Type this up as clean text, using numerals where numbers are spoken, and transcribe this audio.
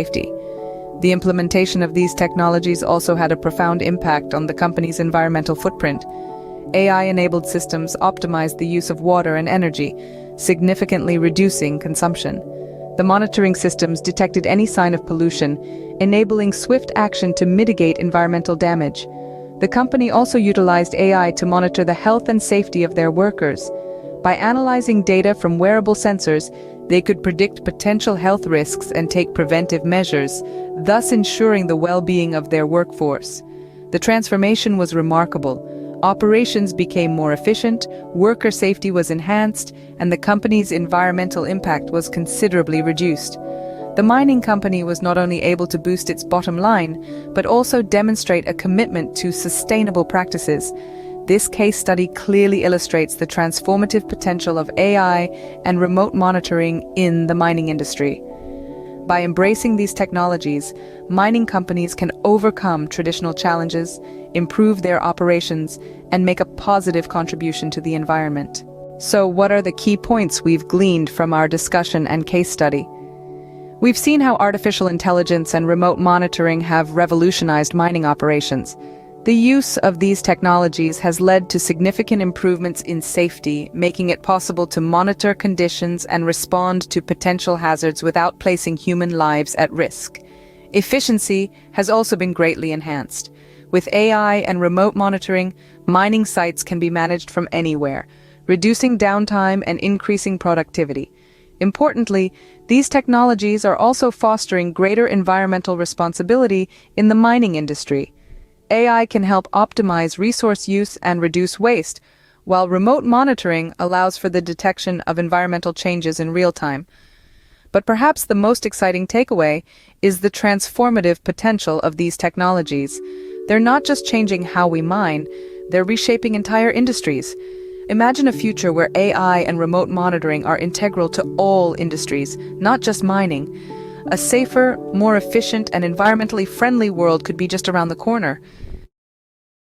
safety. The implementation of these technologies also had a profound impact on the company's environmental footprint. AI-enabled systems optimized the use of water and energy, significantly reducing consumption. The monitoring systems detected any sign of pollution, enabling swift action to mitigate environmental damage. The company also utilized AI to monitor the health and safety of their workers. By analyzing data from wearable sensors, they could predict potential health risks and take preventive measures, thus ensuring the well-being of their workforce. The transformation was remarkable. Operations became more efficient, worker safety was enhanced, and the company's environmental impact was considerably reduced. The mining company was not only able to boost its bottom line, but also demonstrate a commitment to sustainable practices. This case study clearly illustrates the transformative potential of AI and remote monitoring in the mining industry. By embracing these technologies, mining companies can overcome traditional challenges, improve their operations, and make a positive contribution to the environment. So, what are the key points we've gleaned from our discussion and case study? We've seen how artificial intelligence and remote monitoring have revolutionized mining operations. The use of these technologies has led to significant improvements in safety, making it possible to monitor conditions and respond to potential hazards without placing human lives at risk. Efficiency has also been greatly enhanced. With AI and remote monitoring, mining sites can be managed from anywhere, reducing downtime and increasing productivity. Importantly, these technologies are also fostering greater environmental responsibility in the mining industry. AI can help optimize resource use and reduce waste, while remote monitoring allows for the detection of environmental changes in real time. But perhaps the most exciting takeaway is the transformative potential of these technologies. They're not just changing how we mine, they're reshaping entire industries. Imagine a future where AI and remote monitoring are integral to all industries, not just mining. A safer, more efficient, and environmentally friendly world could be just around the corner.